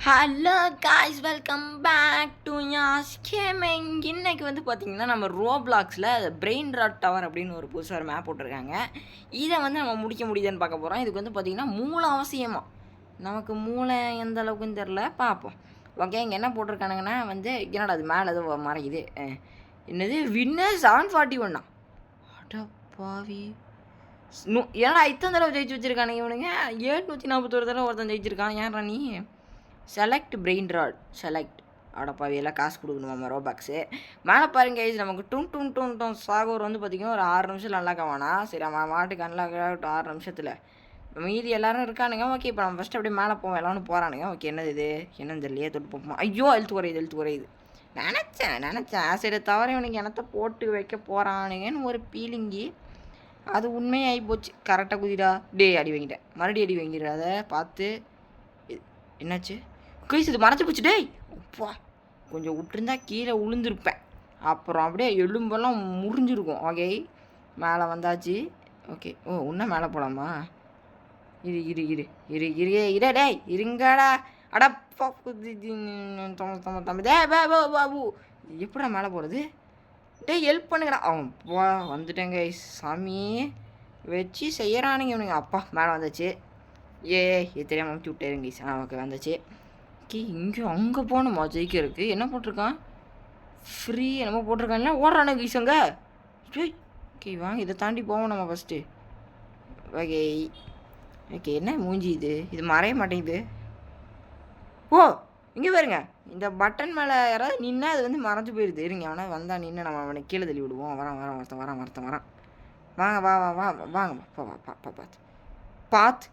Hello guys, welcome back to Yas gaming. இன்னைக்கு வந்து பார்த்தீங்கன்னா நம்ம ரோப்ளாக்ஸில் பிரெயின் ராட் டவர் அப்படின்னு ஒரு புதுசாக ஒரு மேப் போட்டிருக்காங்க. இதை வந்து நம்ம முடிக்க முடியுதுன்னு பார்க்க போகிறோம். இதுக்கு வந்து பார்த்திங்கன்னா மூளை அவசியமாக. நமக்கு மூளை எந்த அளவுக்குன்னு தெரில, பார்ப்போம். ஓகே, இங்கே என்ன போட்டிருக்கானுங்கன்னா வந்து என்னடா அது மேலே எதோ மறைக்குது. என்னது வின்னர் 741 அடப்பாவி. ஏன்னா இத்தனை தடவை ஜெயிச்சு வச்சுருக்கானுங்க இவனுங்க. 741 தடவை ஒருத்தன் ஜெயிச்சிருக்கான். ஏன்டா நீ செலக்ட் பிரெயின் ராட் செலக்ட் அடப்பாவி எல்லாம் காசு கொடுக்கணுமா ரோபாக்ஸு. மேலே பாருங்க கைஸ், நமக்கு டும் சாகோர் வந்து பார்த்திங்கன்னா ஒரு 6 நிமிஷம் அன்லாக் ஆவானா. சரி, அவன் மாட்டுக்கு அன்லாக் ஆகட்டும் 6 நிமிஷத்தில். மீதி எல்லோரும் இருக்கானுங்க. ஓகே, இப்போ நம்ம ஃபஸ்ட்டு அப்படியே மேலே போவோம். எல்லாரும் போகிறானுங்க. ஓகே, என்னது இது என்னன்னு தெரியலையே. தொட்டு போப்போம். ஐயோ, எழுத்து குறையுது. நினச்சேன் சரி தவிர இவனுக்கு என்னத்தை போட்டு வைக்க போகிறானுங்கன்னு ஒரு பீலிங்கி. அது உண்மையாகி போச்சு. கரெக்டாக குதிடா. அடி வாங்கிட்டேன். மறுபடியும் அடி வாங்கிடுற. அதை பார்த்து என்னாச்சு கைஸ், இது மறைச்சி போச்சு. அப்பா, கொஞ்சம் விட்டுருந்தா கீழே உளுந்துருப்பேன். அப்புறம் அப்படியே எலும்பெல்லாம் முறிஞ்சிருக்கும். ஓகே, மேலே வந்தாச்சு. ஓகே, ஓ இன்னும் மேலே போகலாமா? இரு டேய் இருங்கடா. அடப்பா தம்பி பாபு, எப்படா மேலே போகிறது? ஹெல்ப் பண்ணுங்கடா. அவன் போ வந்துட்டேங்க சாமி. வச்சு செய்யறானுங்க இவனுங்க. அப்பா மேலே வந்தாச்சு. இது தெரியாமல் அமுச்சு விட்டேருங்க கைஸ். ஓகே வந்தாச்சு. ஓகே, இங்கே அங்கே போகணுமா ஜெயிக்கிறதுக்கு? என்ன போட்டிருக்கான்? ஃப்ரீ என்னமோ போட்டிருக்கான்ல. ஓடுறானு கைஸ் அங்கே. ஓகே வாங்க, இதை தாண்டி போவோம் நம்ம ஃபஸ்ட்டு. ஓகே என்ன மூஞ்சி இது மறைய மாட்டேங்குது. ஓ இங்கே பாருங்க, இந்த பட்டன் மேலே யாராவது நின்னா அது வந்து மறைஞ்சு போயிடுது. இருங்க, அவனால் வந்தால் நின்று நம்ம அவனை கீழே தள்ளி விடுவோம். வரான். வாங்க வாங்க பார்த்து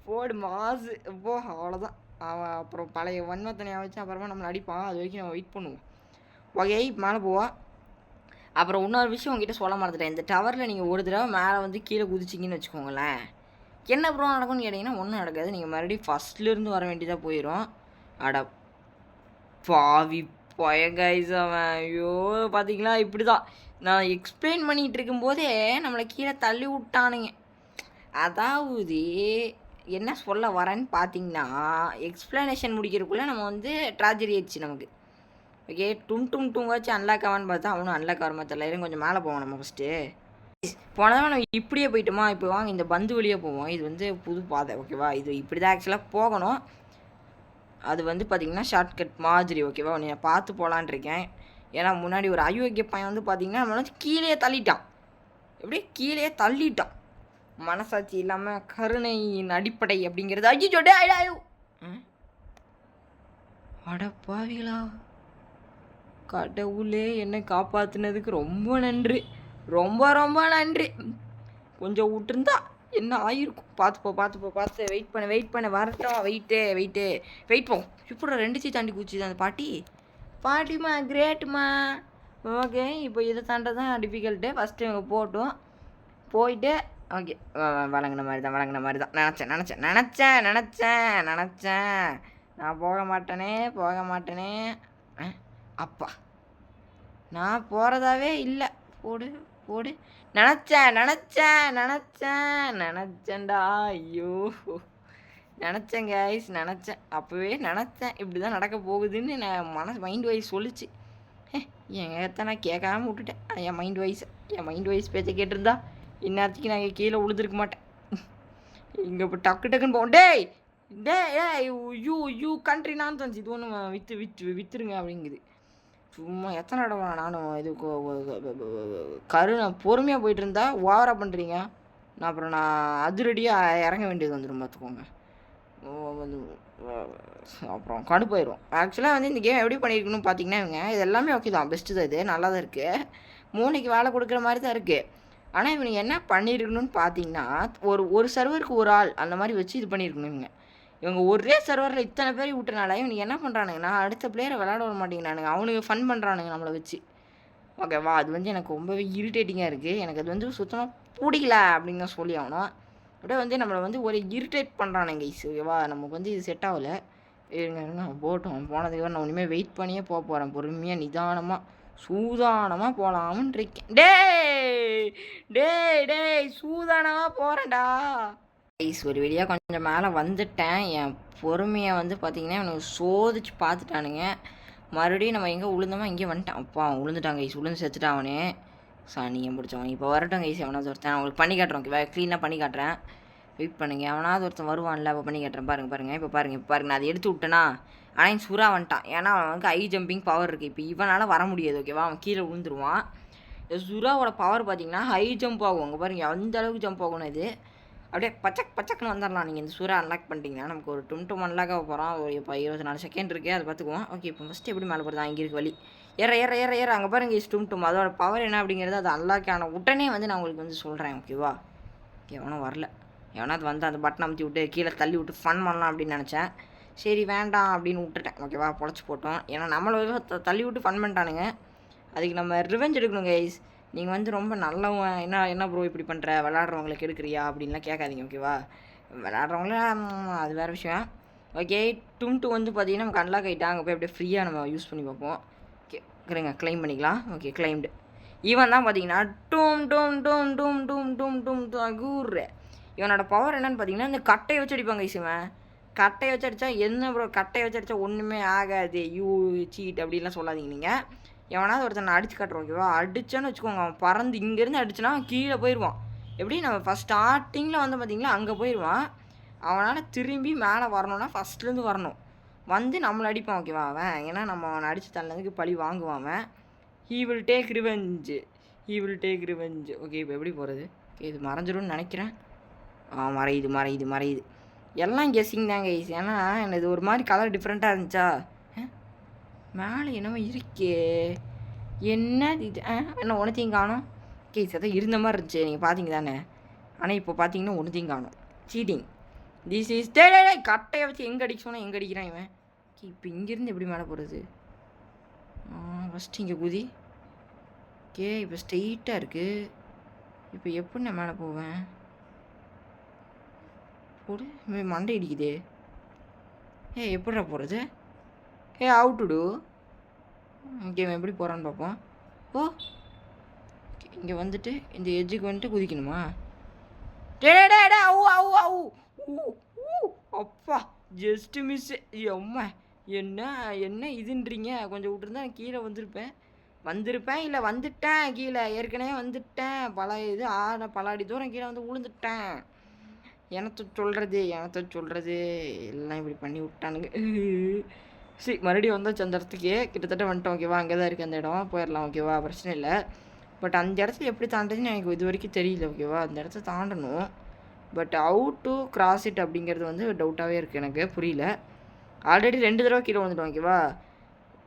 போடு மாசு. போ, அவ்வளோதான். அவன் அப்புறம் பழைய வன்மத்தனையாக வச்சு அப்புறமா நம்மளை அடிப்பான். அது வரைக்கும் நம்ம வெயிட் பண்ணுவோம். ஓகே, மேலே போவா. அப்புறம் இன்னொரு விஷயம் உங்ககிட்ட சொல்ல மறந்துட்டேன். இந்த டவரில் நீங்கள் ஒரு தடவை மேலே வந்து கீழே குதிச்சிங்கன்னு வச்சுக்கோங்களேன், என்ன ப்ரோ நடக்கும்னு கேட்டிங்கன்னா ஒன்றும் நடக்காது. நீங்கள் மறுபடியும் ஃபஸ்ட்லேருந்து வர வேண்டியதாக போயிடும். அட பாவி பயங்காய்ஸ் அவன். ஐயோ பார்த்தீங்களா, இப்படி தான் நான் எக்ஸ்பிளைன் பண்ணிகிட்டு இருக்கும்போதே நம்மளை கீழே தள்ளி விட்டானுங்க. அதாவது என்ன சொல்ல வரேன்னு பார்த்தீங்கன்னா, எக்ஸ்ப்ளனேஷன் முடிக்கிறதுக்குள்ளே நம்ம வந்து ட்ராஜடி ஆயிடுச்சு நமக்கு. ஓகே, டுங்காச்சும் அன்லாக் ஆவான்னு பார்த்தா அவனும் அன்லாக் ஆகிற மாதிரி தெரியல. கொஞ்சம் மேலே போவோம் நம்ம ஃபஸ்ட்டு. போனதான் நம்ம இப்படியே போயிட்டோமா. இப்போ வாங்க இந்த பந்து வழியே போவோம். இது வந்து புது பாதை. ஓகேவா, இது இப்படி தான் ஆக்சுவலாக போகணும். அது வந்து பார்த்திங்கன்னா ஷார்ட்கட் மாதிரி. ஓகேவா, நீ பார்த்து போகலான் இருக்கேன். ஏன்னா முன்னாடி ஒரு அயோக்கிய பையன் வந்து பார்த்திங்கன்னா நம்மளை வந்து கீழே தள்ளிட்டான். எப்படியே கீழே தள்ளிட்டான். மனசாட்சி இல்லாமல் கருணையின் அடிப்படை அப்படிங்கிறது. ஐயோ அடப்பாவிகளா, கடவுளே என்னை காப்பாற்றினதுக்கு ரொம்ப நன்றி. ரொம்ப நன்றி. கொஞ்சம் விட்டுருந்தா என்ன ஆகிருக்கும். பார்த்து வெயிட் பண்ண வரட்டும். வெயிட் போம். இப்படி 2 தாண்டி குச்சி தான் அந்த பாட்டிமா கிரேட்டுமா. ஓகே, இப்போ இதை தாண்ட தான் டிஃபிகல்ட்டு. ஃபஸ்ட்டு இவங்க போயிட்டு ஓகே வழங்கின மாதிரி தான் நினச்சேன். நான் போக மாட்டேனே. அப்பா, நான் போகிறதாவே இல்லை. போடு நினச்சேன்டா. ஐயோ நினச்சேன் கைஸ், அப்போவே நினச்சேன் இப்படி தான் நடக்க போகுதுன்னு. நான் மைண்ட் வைஸ் சொல்லிச்சு. எங்கத்த நான் கேட்காம விட்டுட்டேன். என் மைண்ட் வைஸ் பேச்சை கேட்டிருந்தா இந்நேரத்துக்கு நான் கீழே விழுந்துருக்க மாட்டேன். இங்கே இப்போ டக்குன்னு போவோம். டேய் யூ கண்ட்ரி நான் தந்துச்சு. இது ஒன்று விற்றுருங்க அப்படிங்குது. சும்மா எத்தனை தடவை நானும் இது நான் பொறுமையாக போயிட்டு இருந்தா ஓவராக பண்ணுறீங்க. அப்புறம் நான் அதிரடியாக இறங்க வேண்டியது வந்துடும் பார்த்துக்கோங்க. அப்புறம் கடுப்பாயிடும். ஆக்சுவலாக வந்து இந்த கேம் எப்படி பண்ணியிருக்கணும்னு பார்த்தீங்கன்னா இவங்க இது எல்லாமே ஓகே தான், பெஸ்ட்டு தான். இது நல்லா தான் இருக்குது. மூளைக்கு வேலை கொடுக்குற மாதிரி தான் இருக்குது. ஆனால் இவனுக்கு என்ன பண்ணியிருக்கணும்னு பார்த்தீங்கன்னா ஒரு சர்வருக்கு ஒரு ஆள் அந்த மாதிரி வச்சு இது பண்ணியிருக்கணும். இவங்க ஒரே சர்வரில் இத்தனை பேர் விட்டுறனால இவனுக்கு என்ன பண்ணுறானுங்கன்னா அடுத்த பிளேயரை விளையாட வர மாட்டேங்கிறானுங்க. அவனுக்கு ஃபன் பண்ணுறானுங்க நம்மளை வச்சு. ஓகேவா, அது வந்து எனக்கு ரொம்பவே இரிட்டேட்டிங்காக இருக்குது. எனக்கு அது வந்து சுத்தமாக பிடிக்கல அப்படின்னு தான் சொல்லி ஆகணும். அப்படியே வந்து நம்மளை வந்து ஒரு இரிட்டேட் பண்ணுறானுங்க கைஸ். ஓகேவா, நமக்கு வந்து இது செட் ஆகலை. இருங்க போட்டோம். போனதுக்கு நான் இனிமேல் வெயிட் பண்ணியே போகிறேன். பொறுமையாக நிதானமாக சூதானமாக போகலாமுன்னு இருக்கேன். டேய் சூதானமாக போகிறேன்டா. கைஸ் ஒரு வழியாக கொஞ்சம் மேலே வந்துட்டேன். என் பொறுமையை வந்து பார்த்தீங்கன்னா இவனுக்கு சோதிச்சு பார்த்துட்டானுங்க. மறுபடியும் நம்ம எங்கே விழுந்தோமோ இங்கே வந்துட்டான். அப்பா அவன் விழுந்துட்டான் கைஸ், விழுந்து செத்துட்டான் அவனே. சாணியம் பிடிச்சவன். இப்போ வரட்டும் கைஸ், எவனாவது ஒருத்தன் அவங்களுக்கு பண்ணி காட்டுறோம். க்ளீனாக பண்ணி காட்டுறேன், வெயிட் பண்ணுங்க. எவனாவது ஒருத்தன் வருவான்ல, அப்போ பண்ணி காட்டுறேன். பாருங்கள் இப்போ பாருங்கள் நான் அதை எடுத்து விட்டேனா. ஆனால் என் சுறா வந்துட்டான். ஏன்னா அவனுக்கு ஹை ஜம்பிங் பவர் இருக்குது. இப்போ இவனால் வர முடியாது. ஓகேவா, அவன் கீழே விழுந்துருவான். இந்த சுறாவோட பவர் பார்த்தீங்கன்னா ஹை ஜம்ப் ஆகும். அங்கே பாருங்கள் அந்த அளவுக்கு ஜம்ப் ஆகணும். இது அப்படியே பச்சக்குன்னு வந்துடலாம். நீங்கள் இந்த சூறா அன்லாக் பண்ணிட்டீங்கன்னா நமக்கு ஒரு 22 அன்லாக் ஆக போகிறோம். ஒரு இப்போ 24 செகண்ட் இருக்குது, அதை பார்த்துக்குவோம். ஓகே, இப்போ ஃபஸ்ட்டு எப்படி மேலே போகிறது? இங்கே இருக்குது வழி. ஏற அங்கே பாருங்க இஸ் 22. அதோட பவர் என்ன அப்படிங்கிறது அது அன்லாக் ஆன உடனே வந்து நான் உங்களுக்கு வந்து சொல்கிறேன். ஓகேவா, எவனும் வரல. எவனாவது வந்து அந்த பட்டன் அமுத்தி விட்டு கீழே தள்ளி விட்டு ஃபன் பண்ணலாம் அப்படின்னு நினச்சேன். சரி வேண்டாம் அப்படின்னு விட்டுட்டேன். ஓகேவா, பொழைச்சி போட்டோம். ஏன்னா நம்மள தள்ளி விட்டு ஃபன் பண்ணிட்டானுங்க. அதுக்கு நம்ம ரிவெஞ்ச் எடுக்கணும் கைஸ். நீங்கள் வந்து ரொம்ப நல்லவன், என்ன ப்ரோ இப்படி பண்ணுற, விளாட்றவங்களுக்கு எடுக்கிறியா அப்படின்லாம் கேட்காதீங்க. ஓகேவா, விளாட்றவங்கள அது வேறு விஷயம். ஓகே, டூம் வந்து பார்த்தீங்கன்னா நமக்கு அன்லாக் ஆகிட்டா. அங்கே போய் அப்படியே ஃப்ரீயாக நம்ம யூஸ் பண்ணி பார்ப்போம். ஓகே இருங்க, கிளைம் பண்ணிக்கலாம். Okay claimed. இவன் தான் பார்த்தீங்கன்னா டூம் டூம் டூம் டூம் டூம் டூம் டூம் கூறு. இவனோட பவர் என்னன்னு பார்த்தீங்கன்னா இந்த கட்டையை வச்சு அடிப்பாங்க கைஸ். இவன் கட்டையை வச்சு அடித்தா என்ன ப்ரோ, கட்டையை வச்சு அடித்தா ஒன்றுமே ஆகாது, யூ சீட் அப்படின்லாம் சொல்லாதீங்க நீங்கள். எவனாவது ஒருத்தனை அடிச்சு காட்டுறோம். ஓகேவா, அடித்தான்னு வச்சுக்கோங்க, அவன் பறந்து இங்கேருந்து அடிச்சுனா கீழே போயிடுவான். எப்படி நம்ம ஃபஸ்ட் ஸ்டார்டிங்கில் வந்து பார்த்திங்களா அங்கே போயிடுவான். அவனால் திரும்பி மேலே வரணும்னா ஃபஸ்ட்லேருந்து வரணும், வந்து நம்மளை அடிப்பான். ஓகேவா, அவன் ஏன்னா நம்ம அவனை அடித்து தள்ளதுக்கு பழி வாங்குவான் அவன். He will take revenge. Okay, இப்போ எப்படி போகிறது? ஓகே, இது மறைஞ்சிடும்னு நினைக்கிறேன். மறையுது. எல்லாம் கெஸ்ஸிங் தாங்க கைஸ். ஏன்னா இது ஒரு மாதிரி கலர் டிஃப்ரெண்ட்டாக இருந்துச்சா. மேலே என்னமோ இருக்கே, என்ன இது? என்ன ஒன்றுத்தையும் காணும் கேஸ். அதான் இருந்த மாதிரி இருந்துச்சு, நீங்கள் பார்த்தீங்க தானே. ஆனால் இப்போ பார்த்தீங்கன்னா ஒன்றுத்தையும் காணும். Cheating this is. கட்டையை வச்சு எங்கே அடிக்க சொன்னால் எங்கே அடிக்கிறான் இவன். இப்போ இங்கேருந்து எப்படி மேலே போகிறது? ஃபஸ்ட்டு இங்கே குதி. ஓகே, இப்போ ஸ்ட்ரெயிட்டாக இருக்குது. இப்போ எப்படி நான் மேலே போவேன்? போடு, மண்டை இடிக்குதே. எப்படிடா போகிறது? How to two? ஓகே, எப்படி போகிறான்னு பார்ப்போம். ஓ, இங்கே வந்துட்டு இந்த எஜ்ஜுக்கு வந்துட்டு குதிக்கணுமா? அப்பா ஜஸ்ட்டு மிஸ்ஸு. அம்மா என்ன இதுன்றீங்க? கொஞ்சம் விட்டுருந்தா நான் கீழே வந்திருப்பேன் இல்லை வந்துட்டேன் கீழே. ஏற்கனவே வந்துட்டேன். பல அடி தூரம் கீழே வந்து விழுந்துட்டேன். எனத்த சொல்கிறது எல்லாம் இப்படி பண்ணி விட்டானுங்க. சரி, மறுபடியும் வந்தாச்சு அந்த இடத்துக்கே. கிட்டத்தட்ட வந்துட்டோம். ஓகேவா, அங்கே தான் இருக்குது அந்த இடம், போயிடலாம். ஓகேவா, பிரச்சனை இல்லை. பட் அந்த இடத்துல எப்படி தாண்டுறதுன்னு எனக்கு இது வரைக்கும் தெரியல. ஓகேவா, அந்த இடத்த தாண்டணும். But how to cross it அப்படிங்கிறது வந்து டவுட்டாகவே இருக்குது, எனக்கு புரியல. ஆல்ரெடி 2 தடவை கீழே விழுந்துட்டோம். ஓகேவா,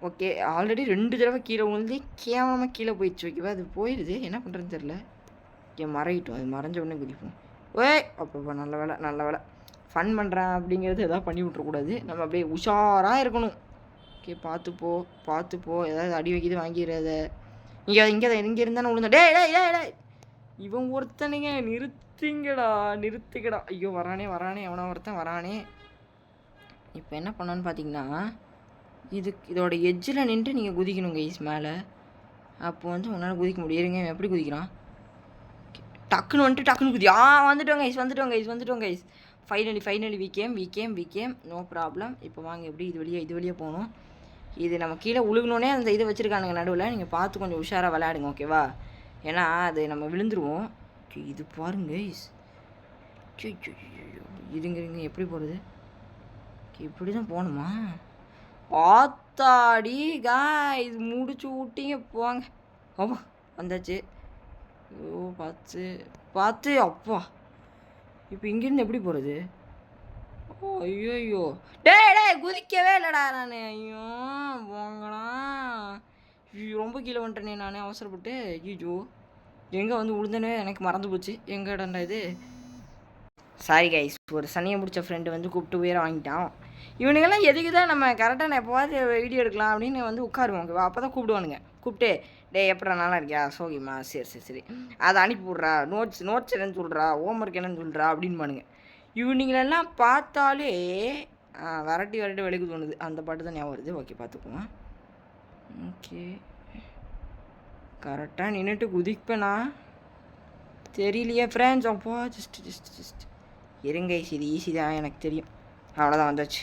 ஓகே ஆல்ரெடி 2 தடவை கீழே விழுந்து கேவலமாக கீழே போயிடுச்சு. ஓகேவா, அது போயிடுது, என்ன பண்ணுறதுன்னு தெரில. ஓகே, மறையிட்டோம். அது மறைஞ்ச உடனே குதிப்போம். அப்போ நல்ல வேலை ஃபன் பண்ணுறேன் அப்படிங்கிறது எதாவது பண்ணி விட்றக்கூடாது. நம்ம அப்படியே உஷாராக இருக்கணும். ஓகே, பார்த்துப்போ ஏதாவது அடி வைக்கிது வாங்கிடுறத. இங்கே இருந்தானே விழுந்தா. டே இவன் ஒருத்தனுங்க, நிறுத்துக்கடா. ஐயோ வரானே எவனா ஒருத்தன் வரானே. இப்போ என்ன பண்ணான்னு பார்த்தீங்கன்னா இதோட எட்ஜில் நின்று நீங்கள் குதிக்கணும் கைஸ் மேலே. அப்போ வந்து உன்னால் குதிக்க முடியுங்க. எப்படி குதிக்கிறான்? டக்குன்னு குதி. வந்துட்டோம் guys. Finally we came. No problem. இப்போ வாங்க, எப்படி இது வழியாக போகணும். இது நம்ம கீழே உழுகணுன்னே அந்த இதை வச்சுருக்கானுங்க நடுவில். நீங்கள் பார்த்து கொஞ்சம் உஷாராக விளையாடுங்க. ஓகேவா, ஏன்னா அது நம்ம விழுந்துருவோம். இது பாருங்க கைஸ். இருங்க எப்படி போகிறது? இப்படி தான் போகணுமா? ஆத்தாடி இது முடிச்சு விட்டீங்க போங்க. அப்பா வந்தாச்சு. ஓ, பார்த்து அப்பா. இப்போ இங்கேருந்து எப்படி போகிறது? ஐயோ டே குதிக்கவே இல்லைடா நான். ஐயோ போங்கடா. ரொம்ப கீழே வந்துட்டேனே நான் அவசரப்பட்டு. ஐயோ எங்கே வந்து விழுந்தனே எனக்கு மறந்து போச்சு. எங்கே இடம்டா இது? சாரி கைஸ், ஒரு சனியை முடித்த ஃப்ரெண்டு வந்து கூப்பிட்டு உயர வாங்கிட்டான். இவனுங்கெல்லாம் எதுக்கு தான் நம்ம கரெக்டாக நான் எப்போவாது வீடியோ எடுக்கலாம் அப்படின்னு வந்து உட்காருவோம். ஓகேவா, அப்போ தான் கூப்பிடுவானுங்க. கூப்பிட்டு எப்படா நல்லா இருக்கியா, சோகிமா, சரி அதை அனுப்பி விட்றா, நோட்ஸ் என்னன்னு சொல்கிறா, ஹோம்ஒர்க் என்னன்னு சொல்கிறா அப்படின்பானுங்க. இவனுங்களெல்லாம் பார்த்தாலே விரட்டி வெளிக்கு தோணுது. அந்த பாட்டு தான் ஞாபகம் வருது. ஓகே, பார்த்துக்குவோம். ஓகே, கரெக்டாக நின்றுட்டு குதிப்பேனா தெரியலையே ஃப்ரெண்ட்ஸ். அப்போ ஜஸ்ட் இருங்க கைஸ், இது ஈஸி தான் எனக்கு தெரியும். அவ்வளோதான் வந்தாச்சு.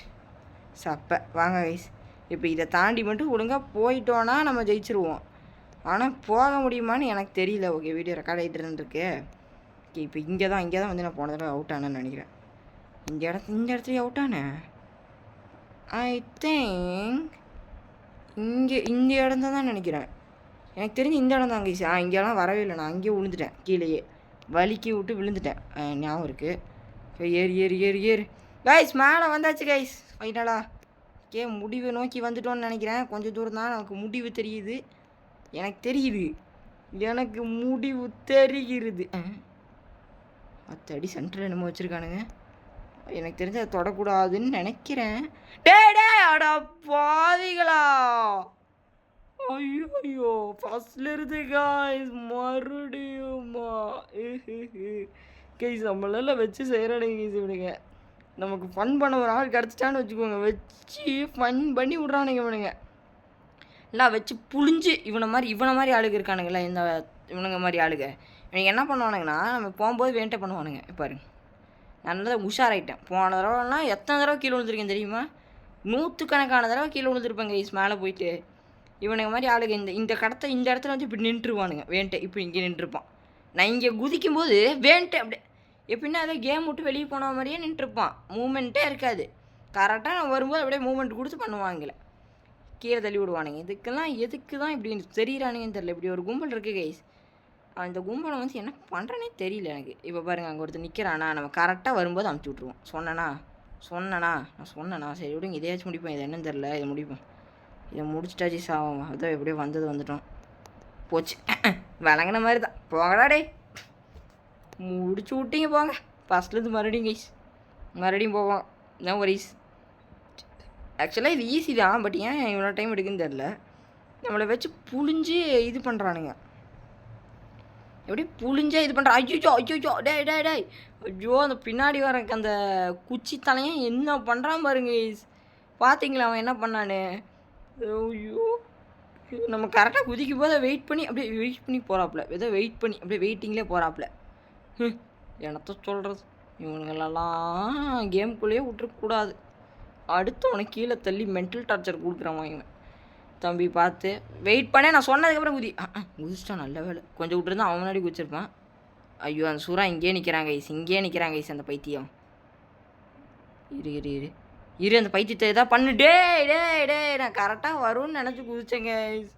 சப்பை வாங்க கைஸ். இப்போ இதை தாண்டி மட்டும் ஒழுங்காக போயிட்டோன்னா நம்ம ஜெயிச்சிருவோம். ஆனால் போக முடியுமான்னு எனக்கு தெரியல. ஓகே, வீடியோ ரெக்கார்ட் ஆகிட்டு இருந்துருக்கு. ஓகே, இப்போ இங்கே தான் வந்து நான் போன தடவை அவுட் ஆனேன்னு நினைக்கிறேன். இந்த இடத்துலையும் அவுட் ஆனேன். ஐ திங்க் இந்த இடம் தான் நினைக்கிறேன். எனக்கு தெரிஞ்சு இந்த இடம் தான் கைஸ். இங்கெல்லாம் வரவே இல்லை. நான் அங்கேயே விழுந்துட்டேன். கீழேயே வலிக்கி விட்டு விழுந்துட்டேன். ஞாபகம் இருக்குது. ஏறு ஏறு ஏறு ஏறு கைஸ். மேலே வந்தாச்சு கைஸ் ஃபைனலா. ஓகே, முடிவை நோக்கி வந்துட்டோன்னு நினைக்கிறேன். கொஞ்சம் தூரம் தான் எனக்கு முடிவு தெரியுது. எனக்கு முடிவு தெரிகிறது. அத்தடி சென்டரில் என்னமோ வச்சுருக்கானுங்க. எனக்கு தெரிஞ்ச அதை தொடக்கூடாதுன்னு நினைக்கிறேன். டே அடா பாவிகளா. ஐயோ ஃபஸ்ட்ல இருந்து கைஸ் மறுபடியுமா கைஸ் நம்மளால வச்சு செய்கிறானுங்க கைஸ். இவனுங்க நமக்கு ஃபன் பண்ண ஒரு ஆள் கிடச்சிட்டான்னு வச்சுக்கோங்க. வச்சு ஃபன் பண்ணி விட்றானுங்க இவனுங்க. இல்லை வச்சு புழிஞ்சு இவனை மாதிரி ஆளுங்க இருக்கானுங்களே, இந்த இவனுங்க மாதிரி ஆளுங்க. இவனுங்க என்ன பண்ணுவானுங்கன்னா, நம்ம போகும்போது வேண்டே பண்ணுவானுங்க. பாருங்க, நல்லா உஷாராயிட்டேன். போன தடவைலாம் எத்தனை தடவை கீழே விழுந்துருக்கேன் தெரியுமா? 100கணக்கான தடவை கீழே விழுந்துருப்பேங்க கைஸ் மேலே போயிட்டு. இவனுங்க மாதிரி ஆளுங்க இந்த இடத்துல வந்து இப்படி நின்றுவானுங்க. வேண்டே இப்போ இங்கே நின்றுருப்பான். நான் இங்கே குதிக்கும்போது வேண்டே அப்படியே எப்படின்னா அதை கேம் விட்டு வெளியே போன மாதிரியே நின்றுருப்பான். மூமெண்ட்டே இருக்காது. கரெக்டாக நான் வரும்போது அப்படியே மூமெண்ட் கொடுத்து பண்ணுவாங்களே, கீழே தள்ளி விடுவானுங்க. இதுக்கெல்லாம் எதுக்கு தான் இப்படி தெரியிறானுங்கன்னு தெரியல. இப்படி ஒரு கும்பல் இருக்குது கைஸ். அந்த கும்பலை வந்து என்ன பண்ணுறேனே தெரியல எனக்கு. இப்போ பாருங்கள், அங்கே ஒருத்தர் நிற்கிறானா, நம்ம கரெக்டாக வரும்போது அமுச்சு விட்ருவோம். நான் சொன்னேனா சரி விடுங்க, இதையாச்சும் முடிப்போம். இது என்னன்னு தெரில, இதை முடிப்போம். இதை முடிச்சிட்டாச்சு சாவும். அதான் எப்படியோ வந்துட்டோம். போச்சு விளங்கின மாதிரி தான். போங்கடா டே, முடிச்சு விட்டீங்க போங்க. ஃபஸ்ட்லேருந்து மறுபடியும் போவோம். No worries. ஆக்சுவலாக இது ஈஸி தான், பட் ஏன் இவ்வளோ டைம் எடுக்குன்னு தெரில. நம்மளை வச்சு புழிஞ்சு இது பண்ணுறானுங்க. எப்படி புழிஞ்சா இது பண்ணுறான். ஐயோ டே ஐயோ, அந்த பின்னாடி வர அந்த குச்சி தலையும் என்ன பண்ணுறான் பாருங்க. பார்த்தீங்களா அவன் என்ன பண்ணான்னு? ஐயோ, நம்ம கரெக்டாக குதிக்கும் போது வெயிட் பண்ணி போகிறாப்புல. ஏதோ வெயிட் பண்ணி அப்படியே வெயிட்டிங்லேயே போகிறாப்புல. என்னத்த சொல்கிறது, இவனுங்களெல்லாம் கேமுக்குள்ளேயே விட்டுருக்கூடாது. அடுத்து உனக்கு கீழே தள்ளி மென்டல் டார்ச்சர் கொடுக்குறான் இவன். தம்பி பார்த்து வெயிட் பண்ண, நான் சொன்னதுக்கப்புறம் குதிச்சிட்டான். நல்ல வேலை, கொஞ்சம் விட்டுருந்தா அவன் முன்னாடி குதிச்சிருப்பான். ஐயோ, அந்த சூறா இங்கேயே நிற்கிறாங்க ஐஸ். அந்த பைத்தியம் இரு அந்த பைத்தியத்தை எதாவது பண்ணு. டே நான் கரெக்டாக வரும்னு நினச்சி குதிச்சேங்க ஐஸ்.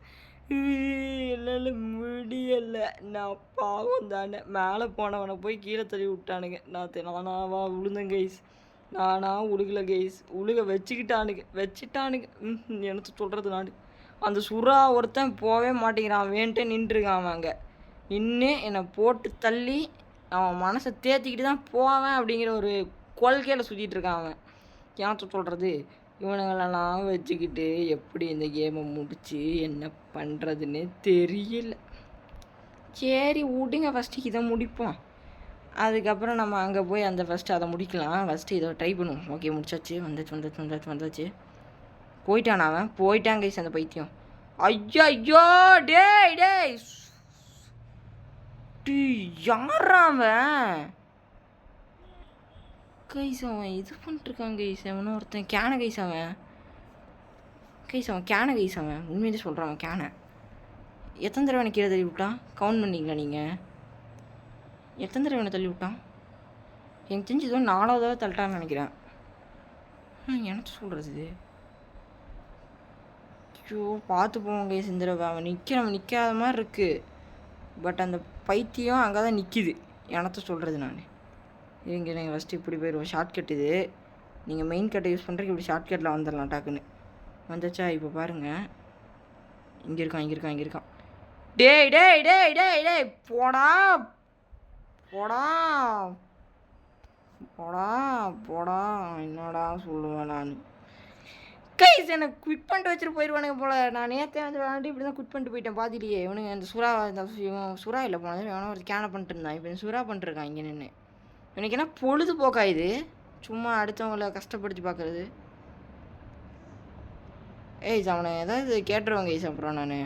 என்னால் முடியலை. நான் பாவம் தானே. மேலே போனவனை போய் கீழே தள்ளி விட்டானுங்க. நானாவா விழுந்தேன் கைஸ். நானாக உழுகலை கைஸ். உழுக வச்சுட்டானுங்க. எனக்கு சொல்கிறது நான். அந்த சுறா ஒருத்தன் போகவே மாட்டேங்கிறான். வேண்டே நின்றுருக்கான். அவன் அங்கே நின்று என்னை போட்டு தள்ளி அவன் மனசை தேத்திக்கிட்டு தான் போவேன் அப்படிங்கிற ஒரு கொள்கையில் சுற்றிட்டு இருக்கான் அவன். ஏன் சொல்கிறது, இவனுங்களெல்லாம் வச்சுக்கிட்டு எப்படி இந்த கேமை முடித்து என்ன பண்ணுறதுன்னு தெரியல. சரி விடுங்க, ஃபஸ்ட்டு இதை முடிப்போம். அதுக்கப்புறம் நம்ம அங்கே போய் அந்த ஃபஸ்ட்டு அதை முடிக்கலாம். ஃபஸ்ட்டு இதை ட்ரை பண்ணுவோம். ஓகே, முடிச்சாச்சு. வந்தாச்சு. போயிட்டான் அவன். போயிட்டான் கைஸ் அந்த பைத்தியம். ஐயோ டேய் யாரா அவன் கைஸ்? அவன் இது பண்ணிட்டுருக்கான் கைஸ். அவனும் ஒருத்தன் கேனை கைஸ். அவன் கேனை கைஸ். அவன் உண்மையிலே சொல்கிறான். அவன் கேனை எத்தனை தடவை எனக்கு கீழே தள்ளி விட்டான்? கவுண்ட் பண்ணிங்களா நீங்கள்? எத்தனை தடவை என்னை தள்ளி விட்டான்? எனக்கு தெரிஞ்சு இதுவும் 4வது தடவை தள்ளிட்டான்னு நினைக்கிறேன். எனக்கு சொல்கிறது இது. ஐயோ, பார்த்து போவோம் கைஸ் இந்த தடவை. அவன் நிற்காத மாதிரி இருக்குது. பட் அந்த பைத்தியம் அங்கே தான் நிற்கிது. எனத்த சொல்கிறது நான். இங்கே நீங்கள் ஃபஸ்ட்டு இப்படி போயிடுவோம். ஷார்ட்கட் இது. நீங்கள் மெயின் கட்டை யூஸ் பண்ணுறதுக்கு இப்படி ஷார்ட்கட்டில் வந்துடலாம் டக்குன்னு. வந்துச்சா? இப்போ பாருங்கள், இங்கே இருக்கான். டேய் போடா என்னடா சொல்லுவேன் நான். கைஸ் எனக்கு குவிட் பண்ணிட்டு வச்சுட்டு போயிடுவானுங்க போல். நான் நேற்றே வந்து விளாண்டு இப்படி தான் குவிட் பண்ணிட்டு போயிட்டேன். பார்த்துட்டியே இவனுங்க அந்த சுறா இல்லை போனது எவனோ ஒரு கேனை பண்ணிட்டு இருந்தான். இப்போ சுறா பண்ணிட்டுருக்கான் இங்கே நின்று. எனக்கு என்ன பொழுதுபோக்கா இது? சும்மா அடுத்தவங்கள கஷ்டப்படுத்தி பார்க்குறது. அவனை ஏதாவது கேட்டுருவாங்க கைஸ். அப்புறம் நான்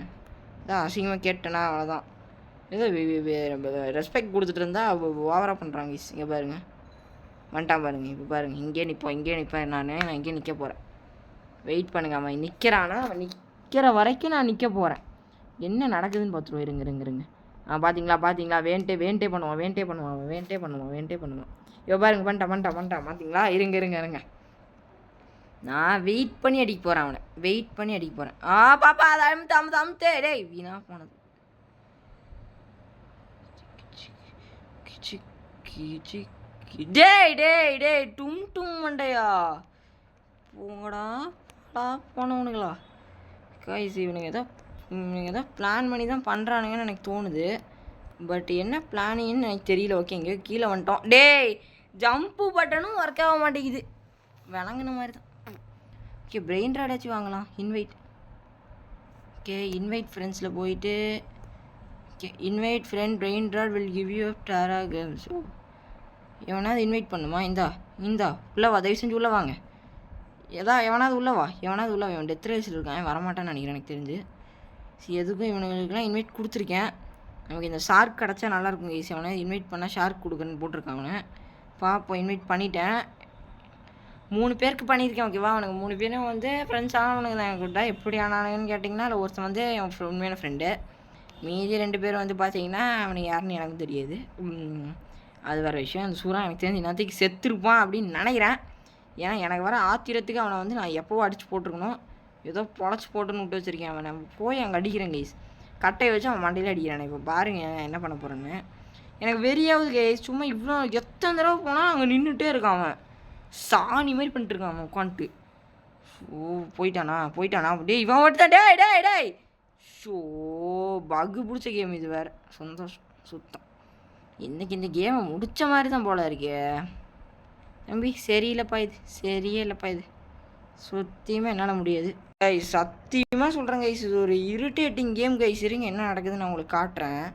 இதான் அசிங்கமாக கேட்டேன்னா அவ்வளோதான். ஏதோ ரெஸ்பெக்ட் கொடுத்துட்டு இருந்தா ஓவராக பண்ணுறாங்க கைஸ். இங்கே பாருங்கள், வந்துட்டான் பாருங்கள். இப்போ பாருங்கள், இங்கே நிற்பேன் நான் இங்கே நிற்க போகிறேன். வெயிட் பண்ணுங்க, அவன் நிற்கிறானா? அவன் நிற்கிற வரைக்கும் நான் நிற்க போகிறேன். என்ன நடக்குதுன்னு பார்த்துருவோம். இருங்க. பார்த்தீங்களா? வேண்டே பண்ணுவான். இப்போ பாருங்க, பண்ணிட்டான். பார்த்தீங்களா? இருங்க. நான் வெயிட் பண்ணி அடிக்க போகிறேன். பாப்பா அதை அமுத்தே. டேய் வீணா போனது. டேய் டும் மண்டையா போங்கடா போனவனுங்களா கைஸ். இவனுங்க ஏதோ பிளான் பண்ணி தான் பண்ணுறானுங்கன்னு எனக்கு தோணுது. பட் என்ன பிளானிங்னு எனக்கு தெரியல. ஓகே, எங்கேயோ கீழே வந்துட்டோம். டேய் ஜம்ப்பு பட்டனும் ஒர்க் ஆக மாட்டேங்குது. விளங்குன மாதிரி தான். ஓகே, பிரெயின் ராடாச்சும் வாங்கலாம். இன்வைட் ஃப்ரெண்ட்ஸில் போயிட்டு invite friend brain rot will give you டாரா கேம்ஸ். எவனாவது இன்வைட் பண்ணுமா? இந்தா உள்ளவா, தயவு செஞ்சு உள்ளே வாங்க. எவனாவது உள்ளவா. இவன் டெத் ரேஸில் இருக்கான், வரமாட்டான்னு நினைக்கிறேன் எனக்கு தெரிஞ்சு. எதுக்கும் இவனுங்களுக்குலாம் இன்வைட் கொடுத்துருக்கேன். நமக்கு இந்த ஷார்க் கிடச்சா நல்லாயிருக்கும் கைஸ். எவனாவது இன்வைட் பண்ணால் ஷார்க் கொடுக்குன்னு போட்டிருக்கான் அவனை. பார்ப்போம். இன்வைட் பண்ணிட்டேன். 3 பேருக்கு பண்ணியிருக்கேன். ஓகேவா? அவனுக்கு 3 பேரும் வந்து ஃப்ரெண்ட்ஸ் ஆனவனுக்கு தான் என்கிட்ட. எப்படி ஆனானுங்கன்னு கேட்டிங்கன்னா, அதில் ஒருத்தன் வந்து என் உண்மையான ஃப்ரெண்டு. மீதி 2 பேர் வந்து பார்த்தீங்கன்னா அவனுக்கு யாருன்னு எனக்கு தெரியாது. அது வேறு விஷயம். அந்த சூறா எனக்கு தெரிஞ்சு இன்னத்துக்கு செத்துருப்பான் அப்படின்னு நினைக்கிறேன். ஏன்னா எனக்கு வர ஆத்திரத்துக்கு அவனை வந்து நான் எப்போவோ அடித்து போட்டிருக்கணும். ஏதோ பொழைச்சி போட்டுன்னு விட்டு வச்சுருக்கேன். அவனை போய் அங்கே அடிக்கிறேன் கைஸ். கட்டையை வச்சு அவன் மண்டையில் அடிக்கிறான். இப்போ பாருங்கள் என்ன பண்ண போகிறேன்னு. எனக்கு வெறியாவது கைஸ். சும்மா இவ்வளோ எத்தனை தடவை போனால் அங்கே நின்றுட்டே இருக்கான் அவன். சாணி மாதிரி பண்ணிட்டுருக்கான் அவன் உட்காந்துட்டு. போயிட்டானா அப்படியே இவன் மட்டும் தான். டேய் ஷோ பக்கு பிடிச்ச கேம் இது வேறு. சந்தோஷம் சுத்தம். இன்றைக்கி இந்த கேமை முடித்த மாதிரி தான் போல இருக்கே தம்பி. சரியில்லைப்பா இது. சுத்தியமாக என்னால் முடியாது கைஸ். சத்தியமாக சொல்கிறேன் கைஸ், இது ஒரு இரிட்டேட்டிங் கேம் கைஸ். இருங்க என்ன நடக்குதுன்னு நான் உங்களுக்கு காட்டுறேன்.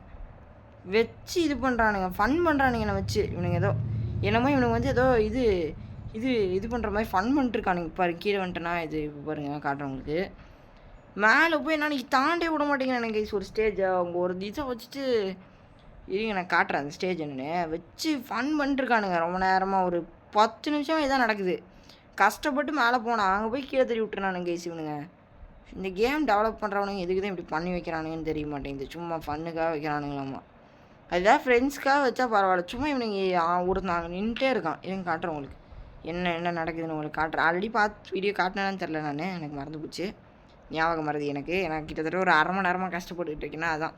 வச்சு இது பண்ணுறானுங்க, ஃபன் பண்ணுறானுங்க. என்னை வச்சு இவனுங்க இவனுங்க வந்து ஏதோ இது பண்ணுற மாதிரி ஃபன் பண்ணிட்டுருக்கானுங்க. பாரு கீழே வந்துட்டேன்னா இது பாருங்க காட்டுறேன் உங்களுக்கு. மேலே போய் நான் தாண்டே விட மாட்டேங்கிறேன் எனக்கு கைஸ். ஒரு ஸ்டேஜை அவங்க ஒரு இதை வச்சுட்டு இருங்க நான் காட்டுறேன் அந்த ஸ்டேஜ் என்னன்னு. வச்சு ஃபன் பண்ணிட்டுருக்கானுங்க ரொம்ப நேரமாக. ஒரு 10 நிமிஷம் இதான் நடக்குது. கஷ்டப்பட்டு மேலே போனால் அங்கே போய் கீழே தள்ளி விட்டுறானுங்க கைஸ் இவனுங்க. இந்த கேம் டெவலப் பண்ணுறவனுங்க எதுக்கு தான் இப்படி பண்ணி வைக்கிறானுங்கன்னு தெரிய மாட்டேங்குது. சும்மா ஃபன்னுக்காக வைக்கிறானுங்களாம்மா. அதுதான் ஃப்ரெண்ட்ஸ்க்காக வச்சா பரவாயில்ல. சும்மா இவனுங்க நாங்கள் நின்றுட்டே இருக்கான். இவங்க காட்டுறேன் உங்களுக்கு என்ன நடக்குதுன்னு உங்களுக்கு காட்டுறேன். ஆல்ரெடி வீடியோ காட்டினான்னு தெரில. எனக்கு மறந்து போச்சு. ஞாபகம் மறதி எனக்கு கிட்டத்தட்ட ஒரு 1/2 மணி நேரமாக கஷ்டப்பட்டுக்கிட்டு இருக்கேன்னா அதான்.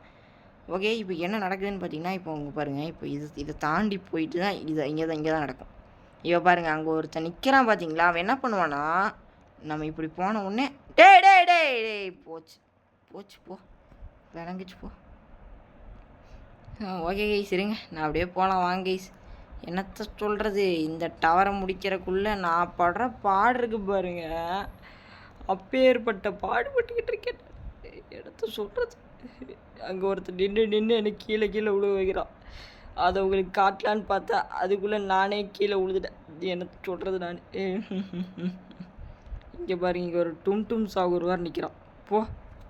ஓகே, இப்போ என்ன நடக்குதுன்னு பார்த்தீங்கன்னா, இப்போ உங்க பாருங்கள். இப்போ இதை தாண்டி போயிட்டு தான் இங்கே தான் நடக்கும். இப்போ பாருங்கள், அங்கே ஒருத்தன் நிற்கிறான் பார்த்தீங்களா? அவன் என்ன பண்ணுவான்னா, நம்ம இப்படி போன உடனே டேய் போச்சு போ விளங்குச்சு போ. ஓகே கைஸ், இருங்க நான் அப்படியே போகலாம் வாங்க கைஸ். என்னத்த சொல்கிறது, இந்த டவரை முடிக்கிறக்குள்ளே நான் படுற பாடு இருக்கு பாருங்க. அப்பேற்பட்ட பாடுபட்டுக்கிட்டு இருக்கேன். எடுத்து சொல்கிறது. அங்கே ஒருத்தர் நின்று எனக்கு கீழே விழு வைக்கிறான். அதை உங்களுக்கு காட்டலான்னு பார்த்தா அதுக்குள்ளே நானே கீழே விழுதுட்டேன். என்ன சொல்கிறது நான். இங்கே பாருங்க, இங்கே ஒரு டும் சாகுருவார் நிற்கிறான். போ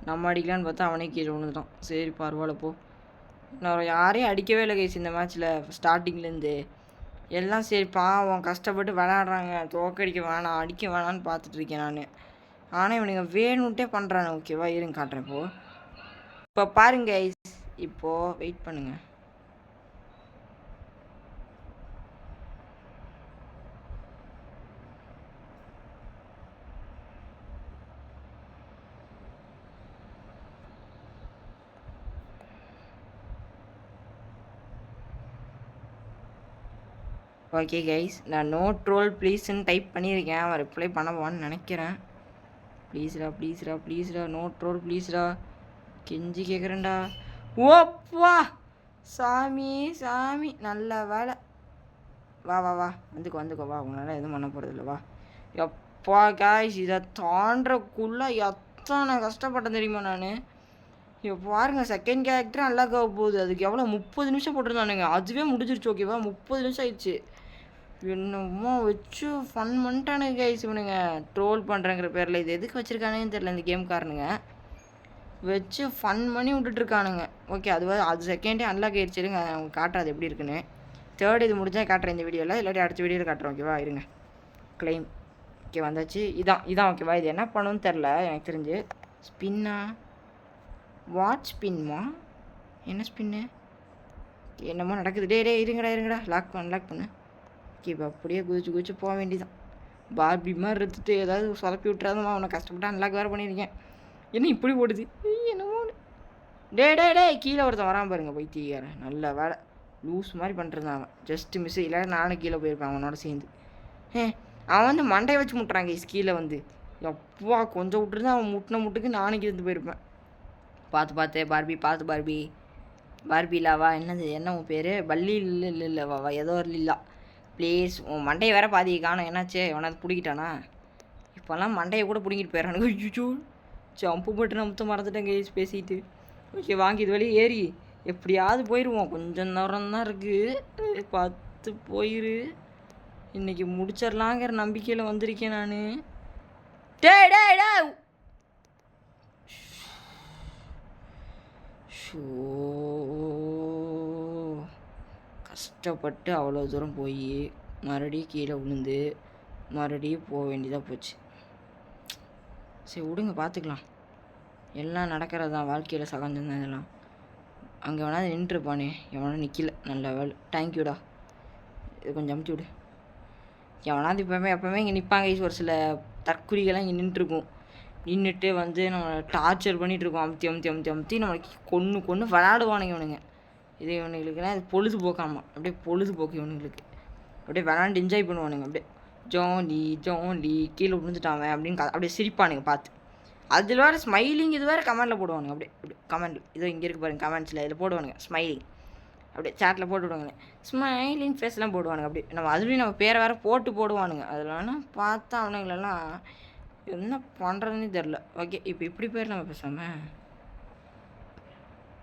நம்ம அடிக்கலான்னு பார்த்தா அவனே கீழே விழுந்துட்டான். சரி பரவாயில்ல போ. நான் யாரையும் அடிக்கவே இல்லை கைஸ் இந்த மேட்ச்சில். ஸ்டார்டிங்லேருந்து எல்லாம் சரி பாவம் கஷ்டப்பட்டு விளையாடுறாங்க, தோக்கடிக்க வேணாம் அடிக்க வேணான்னு பார்த்துட்ருக்கேன் நான். ஆனால் இவனுங்க வேணுன்ட்டே பண்ணுறானு. ஓகேவா, இருங்க காட்டுறேன். இப்போ பாருங்க கைஸ். இப்போது வெயிட் பண்ணுங்கள். ஓகே கைஸ், நான் நோ ட்ரோல் ப்ளீஸ்ன்னு டைப் பண்ணியிருக்கேன். அவன் ரிப்ளை பண்ணுவான்னு நினைக்கிறேன். ப்ளீஸ்ரா நோ ட்ரோல் ப்ளீஸ்ரா, கெஞ்சி கேட்குறேன்டா. ஓப்பா சாமி நல்ல வேலை. வா வந்துக்கோ வா. உங்களால் எதுவும் பண்ண போகிறதில்ல வா. எப்பா கைஸ், இதை தாண்டக்குள்ளே எத்தனை கஷ்டப்பட்டேன் தெரியுமா நான். இப்போ பாருங்கள், செகண்ட் கேரக்டர் நல்லா போகுது. அதுக்கு எவ்வளோ 30 நிமிஷம் போட்டிருந்தானுங்க. அதுவே முடிஞ்சிருச்சு. ஓகேவா, 30 நிமிஷம் ஆயிடுச்சு. என்னமோ வச்சு ஃபன் பண்ணிட்டானுங்க கைஸ் இவனுங்க. ட்ரோல் பண்ணுறங்கிற பேரில் இது எதுக்கு வச்சுருக்கானுங்கன்னு தெரில இந்த கேம்காரனுங்க. வச்சு ஃபன் பண்ணி விட்டுட்ருக்கானுங்க. ஓகே, அது செகண்டே அன்லாக் ஆயிடுச்சுருங்க. அவங்க காட்டுறது எப்படி இருக்குன்னு. தேர்ட் இது முடிஞ்சால் காட்டுறேன் இந்த வீடியோவில், இல்லாட்டி அடுத்த வீடியோவில் காட்டுறேன். ஓகேவா? இருங்க. கிளைம். ஓகே வந்தாச்சு. இதான் ஓகேவா? இது என்ன பண்ணணும்னு தெரில எனக்கு தெரிஞ்சு. ஸ்பின்னா? வாட்ச் ஸ்பின்மா? என்ன ஸ்பின்னு? என்னமோ நடக்குது. டே இருங்கடா லாக் பண்ணு. ஓகே இப்போ அப்படியே குதிச்சு போக வேண்டியதான். பார்பி மாதிரி எடுத்துட்டு ஏதாவது சொதப்பி விட்டுறாதம்மா. அவனை கஷ்டப்பட்டு அன்லாக் வேறு பண்ணியிருக்கேன். என்ன இப்படி போடுது? என்னமோ டே கீழே ஒருத்தன் வராமல் பாருங்க போய் தீயார. நல்ல வேலை. லூஸ் மாதிரி பண்ணிட்டுருந்தான் அவன். Just miss. இல்லை நானும் கீழே போயிருப்பேன் அவனோட சேர்ந்து. அவன் வந்து மண்டையை வச்சு முட்டுறாங்க கீழே வந்து. எப்பா கொஞ்சம் விட்டுருந்தா அவன் முட்டுக்கு நானும் கீழே போயிருப்பேன். பார்த்து பார்பி லாவா? என்ன உன் பேர்? பல்லி இல்லை வாவா ஏதோ ஒரு இல்லா ப்ளீஸ். உன் மண்டையை வேற பாதி காணும். என்னாச்சு? எவனாவது பிடிக்கிட்டானா? இப்போல்லாம் மண்டையை கூட பிடிங்கிட்டு போயிடறானுங்க. ஐயோ ஜம்பு போட்டு நம்ம மறந்துட்டேங்க பேசிட்டு. ஓகே வாங்கி இது வழி ஏறி எப்படியாவது போயிடுவோம். கொஞ்சம் நேரம் தான் இருக்குது. பார்த்து போயிரு. இன்றைக்கி முடிச்சிடலாங்கிற நம்பிக்கையில் வந்திருக்கேன் நான். டே ஷோ கஷ்டப்பட்டு அவ்வளோ தூரம் போய் மறுபடியும் கீழே விழுந்து மறுபடியும் போக வேண்டியதாக போச்சு. சரி விடுங்க பார்த்துக்கலாம். எல்லாம் நடக்கிறது தான் வாழ்க்கையில் சகஜம்தான் இதெல்லாம். அங்கே வேணாலும் நின்றுருப்பானே, எவனா நிற்கல. நல்ல வேலை. தேங்க்யூடா. இது கொஞ்சம் அமுத்தி விடு. எவனாவது எப்போவுமே இங்கே நிற்பாங்க. ஒரு சில தற்குறிகள்லாம் இங்கே நின்றுருக்கும். நின்றுட்டு வந்து நம்ம டார்ச்சர் பண்ணிகிட்ருக்கோம். அமுத்தி நம்மளுக்கு கொன்று விளாடுவானுங்க இவனுங்க. இது இவனுங்களுக்குலாம் இது பொழுதுபோக்காமா. அப்படியே பொழுதுபோக்கு இவனுங்களுக்கு. அப்படியே விளாண்டு என்ஜாய் பண்ணுவானுங்க. அப்படியே ஜாலி கீழே விழுந்துட்டான் அப்படின்னு அப்படியே சிரிப்பானுங்க பார்த்து. அதில் வேறு ஸ்மைலிங் இது வேறு கமெண்டில் போடுவானுங்க. அப்படியே கமெண்டில் இதோ இங்கே இருக்கு பாருங்க கமெண்ட்ஸில் இதில் போடுவானுங்க ஸ்மைலிங். அப்படியே சேட்டில் போட்டு விடுவாங்க ஸ்மைலிங் ஃபேஸ்லாம் போடுவானுங்க. அப்படி நம்ம அதுலேயும் நம்ம பேரை வேறு போடுவானுங்க. அதெல்லாம் பார்த்தா அவனுங்களெல்லாம் என்ன பண்ணுறதுன்னு தெரில. ஓகே இப்போ இப்படி போயிடலாம் பேசாமல்.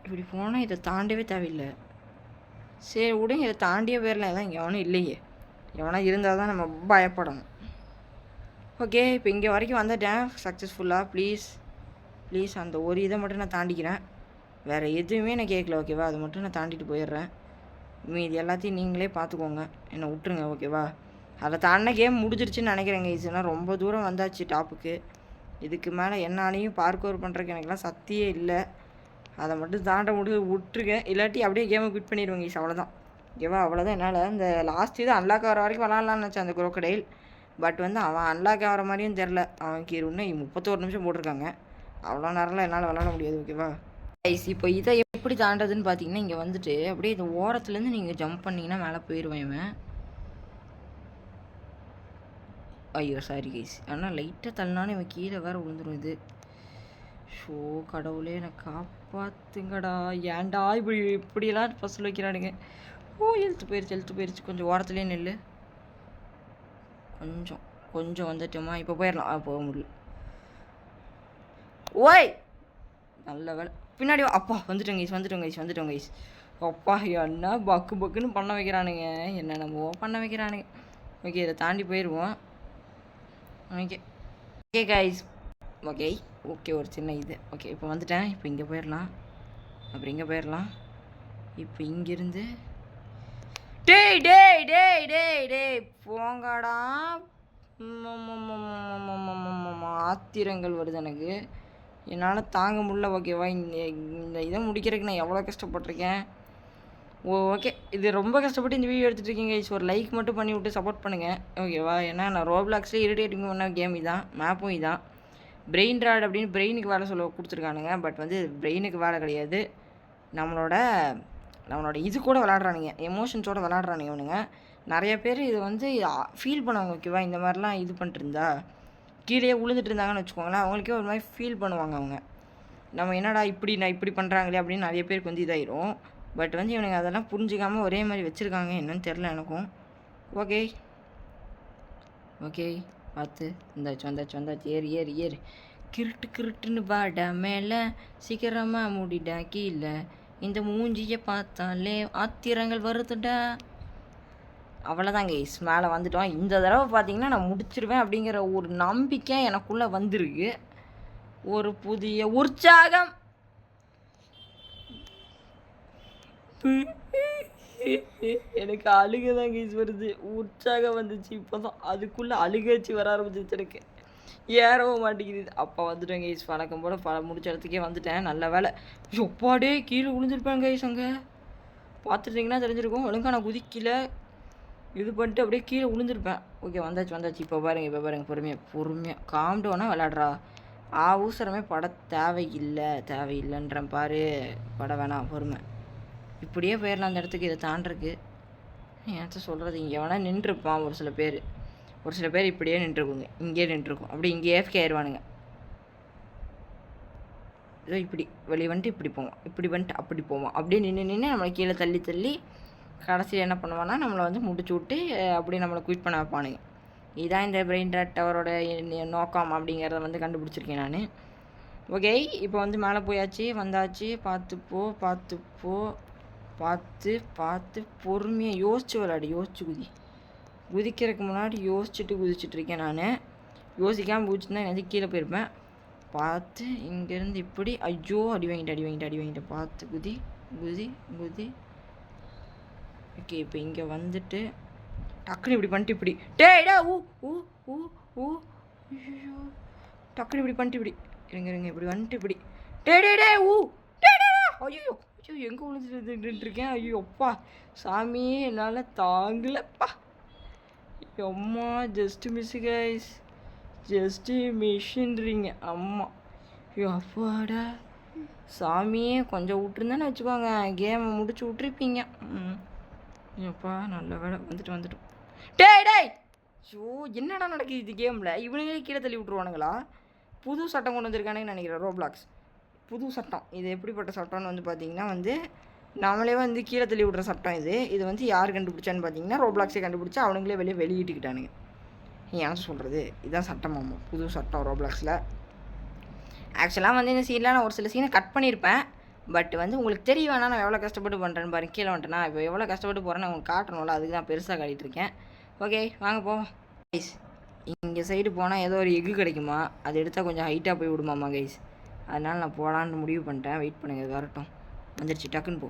இப்படி போனால் இதை தாண்டவே தேவையில்லை. சரி விடுங்க, இதை தாண்டியே போயிடலாம். இதான் எவனும் இல்லையே. எவனா இருந்தால் தான் நம்ம பயப்படணும். ஓகே இப்போ இங்கே வரைக்கும் வந்துட்டேன் சக்ஸஸ்ஃபுல்லாக. ப்ளீஸ் அந்த ஒரு இதை மட்டும் நான் தாண்டிக்கிறேன். வேறு எதுவுமே நான் கேட்கல. ஓகேவா? அது மட்டும் நான் தாண்டிட்டு போயிடுறேன். மீதி எல்லாத்தையும் நீங்களே பார்த்துக்கோங்க. என்னை விட்டுருங்க. ஓகேவா? அதை தாண்டின கேம் முடிஞ்சிருச்சுன்னு நினைக்கிறேங்க. இதுனா ரொம்ப தூரம் வந்தாச்சு டாப்புக்கு. இதுக்கு மேலே என்னாலையும் பார்க்கோர் பண்ணுறதுக்கு எனக்குலாம் சக்தியே இல்லை. அதை மட்டும் தாண்ட விட்டுருக்கேன். இல்லாட்டி அப்படியே கேமை குவிட் பண்ணிடுவேங்க. அவ்வளோதான். ஓகேவா? அவ்வளோதான். என்னால் இந்த லாஸ்ட் இது அன்லாக் ஆகிற வரைக்கும் விளாட்லான்னு நினச்சேன் அந்த குரோக்கடைல். பட் வந்து அவன் அன்லாக் ஆகிற மாதிரியும் தெரில. அவனுக்கு இன்னும் 31 நிமிஷம் போட்டிருக்காங்க. அவ்வளோ நேரம்லாம் என்னால் விளாட முடியாது. ஓகேவா? இப்போ இதை எப்படி தாண்டதுன்னு பார்த்தீங்கன்னா, இங்கே வந்துட்டு அப்படியே இந்த ஓரத்துலேருந்து நீங்கள் ஜம்ப் பண்ணிங்கன்னா மேலே போயிடுவேன் இவன். ஐயோ சாரி கைஸ். ஆனால் லைட்டாக தள்ளினாலும் இவன் கீழே வேறு விழுந்துடும். இது ஷோ கடவுளே என்னை காப்பாற்றுங்கடா. ஏன்டா இப்படியெல்லாம் பசல் வைக்கிறானுங்க. எழுத்து போயிடுச்சு. கொஞ்சம் ஓரத்துலேயே நெல். கொஞ்சம் வந்துட்டோமா? இப்போ போயிடலாம். போக முடியல. ஓய் நல்ல வேலை. பின்னாடி அப்பா வந்துட்டோம் கைஸ். அப்பா என்ன பக்குன்னு பண்ண வைக்கிறானுங்க. என்னென்னமோ பண்ண வைக்கிறானுங்க. ஓகே இதை தாண்டி போயிடுவோம். Okay guys. ஓகே ஒரு சின்ன இது. ஓகே இப்போ வந்துட்டேன். இப்போ இங்கே போயிடலாம். அப்புறம் இங்கே போயிடலாம். இப்போ இங்கேருந்து டேய் போங்கடா. ஆத்திரங்கள் வருது எனக்கு. என்னால் தாங்க முடியல. ஓகேவா? இந்த இதை முடிக்கிறதுக்கு நான் எவ்வளோ கஷ்டப்பட்டிருக்கேன். ஓகே இது ரொம்ப கஷ்டப்பட்டு இந்த வீடியோ எடுத்துகிட்ருக்கீங்க. ஒரு லைக் மட்டும் பண்ணி விட்டு சப்போர்ட் பண்ணுங்கள். ஓகேவா? ஏன்னா நான் ரோப்ளாக்ஸில் இரிட்டேட்டிங் பண்ண கேம் இதான். மேப்பும் இதான். பிரெயின் ராட் அப்படின்னு பிரெயினுக்கு வேலை கொடுத்துருக்கானுங்க. பட் வந்து பிரெயினுக்கு வேலை கிடையாது. நம்மளோட இது கூட விளாட்றானுங்க. எமோஷன்ஸோடு விளாட்றானுங்க இவனுங்க. நிறைய பேர் இது வந்து ஃபீல் பண்ணுவாங்க. ஓகேவா? இந்த மாதிரிலாம் இது பண்ணிட்டுருந்தா கீழே விழுந்துட்டு இருந்தாங்கன்னு வச்சுக்கோங்களேன். அவங்களுக்கே ஒரு மாதிரி ஃபீல் பண்ணுவாங்க அவங்க. நம்ம என்னடா இப்படி பண்ணுறாங்களே அப்படின்னு நிறைய பேருக்கு வந்து இதாயிரும். பட் வந்து இவனுங்க அதெல்லாம் புரிஞ்சிக்காமல் ஒரே மாதிரி வச்சுருக்காங்க. என்னன்னு தெரில எனக்கும். ஓகே பார்த்து வந்தாச்சு. ஏறு கிருட்டுன்னு பாடா மேலே சீக்கிரமாக மூடிடா கீழே. இந்த மூஞ்சியை பார்த்தாலே ஆத்திரங்கள் வருதுடா. அவ்வளோதான் கைஸ். மேலே வந்துட்டோம். இந்த தடவை பார்த்தீங்கன்னா நான் முடிச்சிருவேன் அப்படிங்கிற ஒரு நம்பிக்கை எனக்குள்ளே வந்திருக்கு. ஒரு புதிய உற்சாகம். எனக்கு அழுகை தான் கைஸ் வருது. உற்சாகம் வந்துச்சு இப்போ தான். அதுக்குள்ளே அழுகாச்சு வர ஆரம்பிச்சிச்சு எனக்கு. ஏறவும் மாட்டேங்குது. அப்போ வந்துட்டேன் கைஸ். வழக்கம் போல் முடிச்ச இடத்துக்கே வந்துட்டேன். நல்ல வேலை. எப்பாடே கீழே விழுந்துருப்பேன் கைஸ். அங்கே பார்த்துட்டிங்கன்னா தெரிஞ்சிருக்கும். ஒழுங்கா நான் குதிக்கல இது பண்ணிட்டு அப்படியே கீழே விழுந்துருப்பேன். ஓகே வந்தாச்சு. இப்போ பாருங்கள் பொறுமையாக காம்டோனா விளாட்றா. ஊசரமே பட தேவையில்லைன்றேன் பாரு. பட வேணாம் பொறுமை. இப்படியே போயிடலாம் அந்த இடத்துக்கு. இதை தாண்டிருக்கு ஏன்ட்ட சொல்கிறது. இங்கே வேணால் நின்றுருப்பான் ஒரு சில பேர் இப்படியே நின்றுருக்குங்க. இங்கேயே நின்றுருக்கும். அப்படி இங்கே ஏஃப்கே ஆயிடுவானுங்க. ஏதோ இப்படி வெளியே வந்துட்டு இப்படி போவோம், இப்படி வந்துட்டு அப்படி போவோம். அப்படியே நின்று நம்மளை கீழே தள்ளி கடைசியில் என்ன பண்ணுவான்னா நம்மளை வந்து முடிச்சு விட்டு அப்படியே நம்மளை குயிட் பண்ண வைப்பானுங்க. இதுதான் இந்த பிரெயின் ட்ராட் டவரோட நோக்கம் அப்படிங்கிறத வந்து கண்டுபிடிச்சிருக்கேன் நான். ஓகே இப்போ வந்து மேலே போயாச்சு வந்தாச்சு. பார்த்து பொறுமையாக யோசிச்சு விளையாடு. யோசிச்சு குதிக்கிறதுக்கு முன்னாடி யோசிச்சுட்டு குதிச்சுட்ருக்கேன் நான். யோசிக்காமல் குதிச்சுருந்தா எனக்கு கீழே போயிருப்பேன். பார்த்து இங்கேருந்து இப்படி ஐயோ அடி வாங்கிட்டேன். பார்த்து குதி. ஓகே இப்போ இங்கே வந்துட்டு டக்குன்னு இப்படி பண்ணிட்டு இப்படி டேடா ஐயோ டக்குன்னு இப்படி பண்ணிட்டு இப்படி இருங்க இப்படி வந்துட்டு இப்படி டே ஐயோ எங்கே விழுந்துட்டுருக்கேன். ஐயோ அப்பா சாமி என்னால் தாங்கலப்பா. அம்மா ஜஸ்ட்டு மிஸ்ஸு கைஸ். ஜஸ்ட்டு மிஷின்றீங்க அம்மா. ஐயோ அப்பாடா சாமியே கொஞ்சம் விட்டுருந்தானே வச்சுக்கோங்க. கேமை முடிச்சு விட்ருப்பீங்க. அப்பா நல்ல வேலை வந்துட்டோம். டேய் ஷோ என்னடா நடக்குது இது கேமில். இவனுங்களே கீழே தள்ளி விட்ருவானுங்களா? புது சட்டம் கொண்டு வந்திருக்கானுன்னு நினைக்கிறேன் ரோப்ளாக்ஸ். புது சட்டம். இது எப்படிப்பட்ட சட்டம்னு வந்து பார்த்திங்கன்னா வந்து நம்மளே வந்து கீழே தள்ளி விட்ற சட்டம் இது வந்து யார் கண்டுபிடிச்சான்னு பார்த்தீங்கன்னா ரோப்ளாக்ஸே கண்டுபிடிச்சா அவனுங்களே வெளியிட்டுக்கிட்டானுங்க. ஏன் சொல்கிறது இதுதான் சட்டமாம்மா. புது சட்டம் ரோப்ளாக்ஸில். ஆக்சுவலாக வந்து இந்த சீனில் நான் ஒரு சில சீனை கட் பண்ணியிருப்பேன். பட் வந்து உங்களுக்கு தெரிய வேணா நான் எவ்வளோ கஷ்டப்பட்டு பண்ணுறேன்னு பாருங்க. கீழே வந்துட்டேன்னா இப்போ எவ்வளோ கஷ்டப்பட்டு போகிறேன்னு உங்களுக்கு காட்டணும்ல. அதுக்கு தான் பெருசாக காட்டிகிட்ருக்கேன். ஓகே வாங்க போவோம் கைஸ். இங்கே சைடு போனால் ஏதோ ஒரு எக்கு கிடைக்குமா, அது எடுத்தால் கொஞ்சம் ஹைட்டாக போய் விடுமாம்மா கைஸ். அதனால் நான் போகலான்னு முடிவு பண்ணிட்டேன். வெயிட் பண்ணுங்கள் இது வரட்டும். வந்துடுச்சு. டக்குன்னு போ.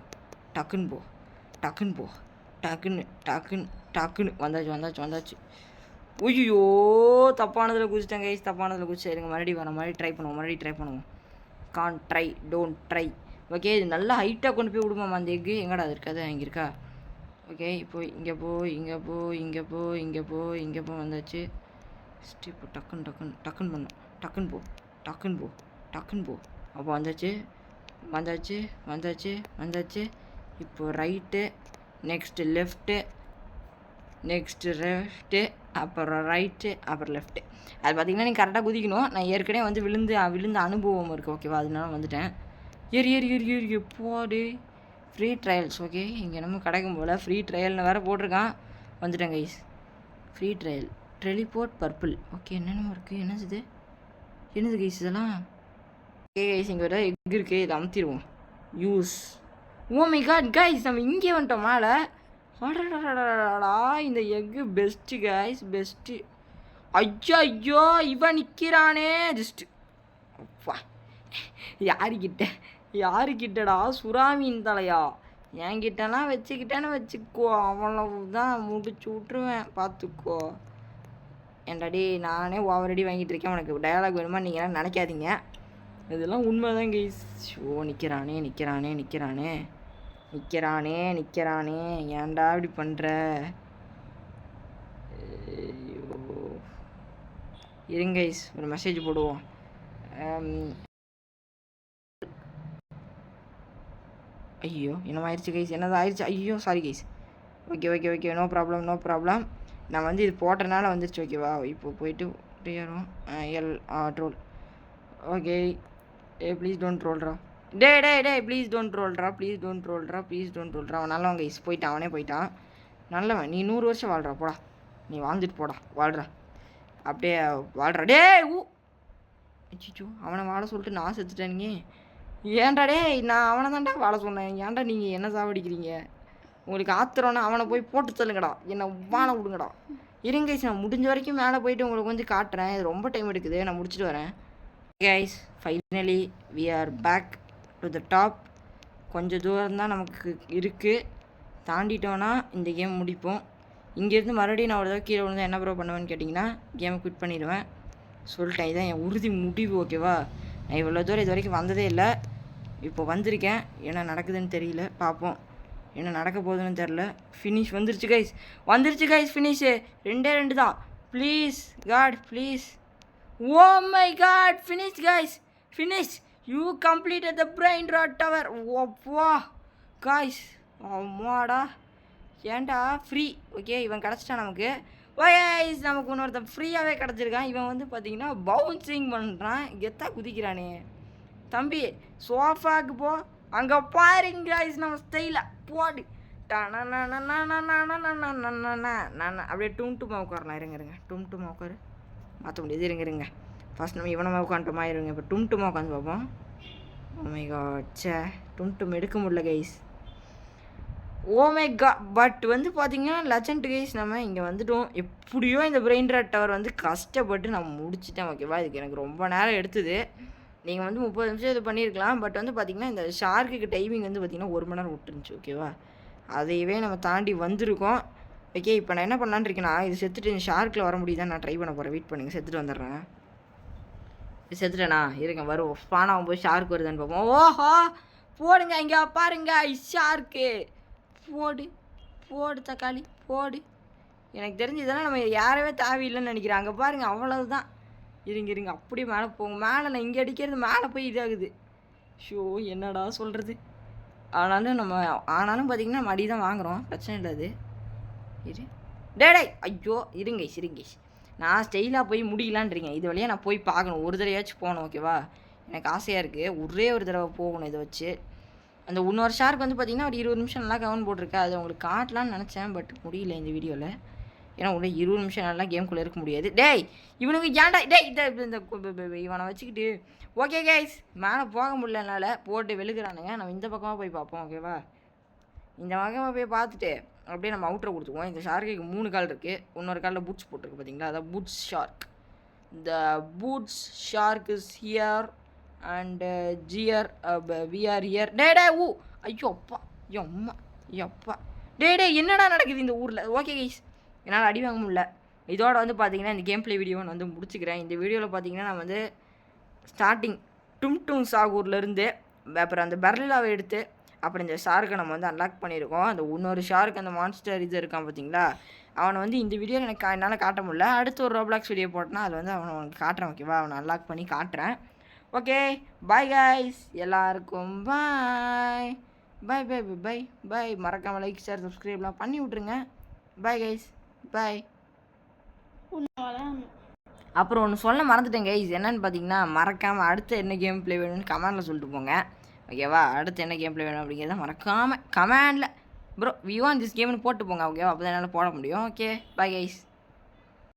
டக்குன்னு வந்தாச்சு. ஐயோ தப்பானதில் குதிச்சிட்டேன் கைஸ். இருங்க மறுபடியும் ட்ரை பண்ணுவோம். Can try don't try. Okay இது நல்லா ஹைட்டாக கொண்டு போய் விடுமாம்மா அந்த எக்கு. எங்கடா அது இருக்காது இங்கே இருக்கா. ஓகே இப்போ இங்கே போ வந்தாச்சு. இப்போ டக்குன்னு பண்ணும். டக்குன்னு போ. அப்போ வந்தாச்சு. இப்போ ரைட்டு, நெக்ஸ்ட்டு லெஃப்ட்டு, அப்புறம் ரைட்டு, அப்புறம் லெஃப்ட்டு. அது பார்த்திங்கன்னா நீங்கள் கரெக்டாக குதிக்கணும். நான் ஏற்கனவே வந்து விழுந்த அனுபவம் இருக்குது ஓகேவா. அதனால வந்துட்டேன். ஏறி போடு. Free trials. ஓகே இங்கே நம்ம கிடைக்கும் போல் ஃப்ரீ ட்ரையல்னு வேறு போட்டிருக்கான். வந்துட்டேன் guys. Free trial teleport purple. Okay என்னென்ன இருக்குது. என்னது கைஸ் இதெல்லாம். ஓகே கைஸ் இங்கே ஒரு எக் இருக்குது. இதை அமுத்திடுவோம். Use. Oh my God guys நம்ம இங்கே வந்துட்டோம் மேலே. அடடா இந்த எக்கு பெஸ்ட்டு கைஸ் பெஸ்ட்டு. ஐயோ இவன் நிற்கிறானே ஜஸ்ட்டு. அப்பா யாருக்கிட்டடா சுறாமீன் தலையா. என்கிட்டலாம் வச்சுக்கிட்டேன்னு வச்சுக்கோ அவ்வளவுதான் முடிச்சு விட்ருவேன் பார்த்துக்கோ. ஏன்டாடி நானே ஓவரடி வாங்கிட்டு இருக்கேன். உனக்கு டயலாக் வேணுமா நீங்களாம் நினைக்காதீங்க. இதெல்லாம் உண்மைதான் கைஸ். ஷோ நிற்கிறானே. ஏன்டா இப்படி பண்ணுற. இருங்க கைஸ் ஒரு மெசேஜ் போடுவோம். ஐயோ என்னமா ஆயிடுச்சு கைஸ். என்னது ஆயிடுச்சு. ஐயோ sorry guys. Okay no problem. நான் வந்து இது போட்டனால வந்துருச்சு ஓகேவா. இப்போ போயிட்டு ஏறும் ட்ரோல். ஓகே ப்ளீஸ் டோன்ட் ரோல்ரா. டே ப்ளீஸ் டோன்ட் ரோல்ரா. அவன் நல்லவன் கைஸ். அவனே போயிட்டான். நல்லவன். நீ 100 வருஷம் வாழ்றா போடா. நீ வாழ்ந்துட்டு போடா. வாழ்றா அப்படியே வாழ்றா. அச்சிச்சோ அவனை வாழ சொல்லிட்டு நான் செத்துட்டேனீங்க. ஏன்டா நான் அவனை தான்டா வாழ சொன்னேன். ஏன்டா நீங்கள் என்ன சாவடிக்கிறீங்க. உங்களுக்கு ஆத்திரம்னா அவனை போய் போட்டு தள்ளுங்கடா. என்னை வாழ விடுங்கடா. இருங்க கைஸ் நான் முடிஞ்ச வரைக்கும் மேலே போயிட்டு உங்களுக்கு வந்து காட்டுறேன். இது ரொம்ப டைம் எடுக்குது. நான் முடிச்சுட்டு வரேன் guys. Finally we are back to the top. கொஞ்சம் தூரம் தான் நமக்கு இருக்குது. தாண்டிட்டோன்னா இந்த கேம் முடிப்போம். இங்கேருந்து மறுபடியும் நான் ஒரு தடவை கீழே விழுந்தா என்ன ப்ரோ பண்ணுவேன்னு கேட்டிங்கன்னா கேமை குவிட் பண்ணிடுவேன். சொல்லிட்டேன், இதுதான் என் உறுதி முடிவு. ஓகேவா? நான் இவ்வளோ தூரம் இது வரைக்கும் வந்ததே இல்லை. இப்போ வந்திருக்கேன். என்ன நடக்குதுன்னு தெரியல, பார்ப்போம். என்ன நடக்க போகுதுன்னு தெரில. ஃபினிஷ் வந்துருச்சு கைஸ், ஃபினிஷு 2 தான். Please God, please. Oh my God, finish guys, finish. You completed the brain rot tower. ஓப்பா கைஸ், அம்மாடா, ஏன்டா ஃப்ரீ. ஓகே, இவன் கிடச்சிட்டான் நமக்கு. கைஸ், நமக்கு இன்னொருத்தன் ஃப்ரீயாகவே கிடச்சிருக்கான். இவன் வந்து பார்த்தீங்கன்னா பவுன்சிங் பண்ணுறான், கெத்தா குதிக்கிறானே. தம்பி சோஃபாக்கு போ, அங்கே பாருங்க கைஸ் நம்ம ஸ்டைலாக போடு. அப்படியே டும்டுமா உட்காரலாம். இருங்க டும்டுமா உட்காரு, மாற்ற முடியாது. இருங்க ஃபஸ்ட் நம்ம இவனமா உட்காந்துட்டோமா. இருங்க இப்போ டும்டுமா உட்காந்து பார்ப்போம். ஓமை காட், சே டும்டும் எடுக்க முடியல கைஸ். ஓமை காட், பட் வந்து பார்த்தீங்கன்னா லெஜண்ட் கைஸ், நம்ம இங்கே வந்துட்டோம். எப்படியோ இந்த பிரெயின் ராட் டவர் வந்து கஷ்டப்பட்டு நம்ம முடிச்சிட்டேன். ஓகேவா? இதுக்கு எனக்கு ரொம்ப நேரம் எடுத்தது. நீங்கள் வந்து 30 நிமிஷம் இது பண்ணியிருக்கலாம். பட் வந்து பார்த்திங்கன்னா இந்த ஷார்க்குக்கு டைமிங் வந்து பார்த்திங்கன்னா 1 மணி நேரம் விட்டுருந்துச்சு. ஓகேவா? அதையவே நம்ம தாண்டி வந்திருக்கோம். ஓகே, இப்போ நான் என்ன பண்ணலான்னு இருக்கேன்னா, இது செத்துட்டு இந்த ஷார்க்கில் வர முடியுதான் நான் ட்ரை பண்ண போகிறேன். வெயிட் பண்ணுங்கள், செத்துட்டு வந்துடுறேன். செத்துட்டேண்ணா, இருங்க வரும். ஸ்பானாகும் போய் ஷார்க் வருதுன்னு பார்ப்போம். ஓஹோ, போடுங்க இங்கே பாருங்க ஷார்க்கு. போடு தக்காளி போடு. எனக்கு தெரிஞ்சு இதெல்லாம் நம்ம யாரவே தேவையில்லைன்னு நினைக்கிறேன். அங்கே பாருங்கள், அவ்வளவுதான். இருங்க அப்படியே மேலே போங்க. மேலே நான் இங்கே அடிக்கிறது மேலே போய் இதாகுது. ஷோ, என்னடா சொல்கிறது. ஆனாலும் பார்த்தீங்கன்னா நம்ம அடி தான் வாங்குகிறோம், பிரச்சனை இல்லை. அது டேடே, ஐயோ இருங்க. நான் ஸ்டைலாக போய் முடியலான்றீங்க. இது வழியாக நான் போய் பார்க்கணும், ஒரு தடவையாச்சும் போகணும். ஓகேவா? எனக்கு ஆசையாக இருக்குது, ஒரே ஒரு தடவை போகணும் இதை வச்சு. அந்த இன்னொரு ஷார்க் வந்து பார்த்திங்கன்னா ஒரு 20 நிமிஷம் நல்லா கவனம் போட்டிருக்கேன். அது உங்களுக்கு காட்டலான்னு நினச்சேன், பட் முடியல இந்த வீடியோவில். ஏன்னா உள்ள 20 நிமிஷம் நல்லா கேம்குள்ளே இருக்க முடியாது. டேய் இவனுக்கு ஏன்டா டேய் இந்த இவனை வச்சுக்கிட்டு. ஓகே கைஸ், மேலே போக முடியல என்னால், போட்டு வெளுக்கிறானுங்க. நம்ம இந்த பக்கமாக போய் பார்ப்போம். ஓகேவா? இந்த பக்கமாக போய் பார்த்துட்டு அப்படியே நம்ம அவுட்டரை கொடுத்துக்குவோம். இந்த ஷார்க்குக்கு 3 கால் இருக்குது. இன்னொரு காலில் பூட்ஸ் போட்டிருக்கு பார்த்தீங்களா, அதான் boots shark. The boots shark is here and here we are here. டே ஐயோ அப்பா, அம்மா டே என்னடா நடக்குது இந்த ஊரில். ஓகே கைஸ், என்னால் அடி வாங்க முடியல. இதோட வந்து பார்த்தீங்கன்னா இந்த கேம் ப்ளே வீடியோ நான் வந்து முடிச்சுக்கிறேன். இந்த வீடியோவில் பார்த்தீங்கன்னா நான் வந்து ஸ்டார்டிங் டும் சாகூர்லேருந்து அப்புறம் அந்த பெர்லாவை எடுத்து அப்புறம் இந்த ஷார்க்கை நம்ம வந்து அன்லாக் பண்ணியிருக்கோம். அந்த இன்னொரு ஷார்க், அந்த மான்ஸ்டர் இது இருக்கான் பார்த்தீங்களா, அவனை வந்து இந்த வீடியோவில் எனக்கு என்னால் காட்ட முடியல. அடுத்து ஒரு ரோப்ளாக்ஸ் வீடியோ போட்டேன்னா அது வந்து அவனுக்கு காட்டுறேன். ஓகேவா? அவனை அன்லாக் பண்ணி காட்டுறேன். ஓகே, பாய் கைஸ், எல்லாருக்கும் பாய். மறக்காமல் லைக், ஷேர், சப்ஸ்கிரைப்லாம் பண்ணி விட்ருங்க. பாய் கைஸ், பாய். அப்புறம் ஒன்று சொல்ல மறந்துட்டேன் கைஸ், என்னென்னு பார்த்தீங்கன்னா மறக்காமல் அடுத்து என்ன கேம் ப்ளே வேணும்னு கமெண்டில் சொல்லிட்டு போங்க. ஓகேவா? அடுத்து என்ன கேம் ப்ளே வேணும் அப்படிங்கிறத மறக்காமல் கமெண்டில் ப்ரோ வி வாண்ட் திஸ் கேம்னு போட்டு போங்க. ஓகேவா? அப்போ தான் என்னால் போட முடியும். Okay, bye guys.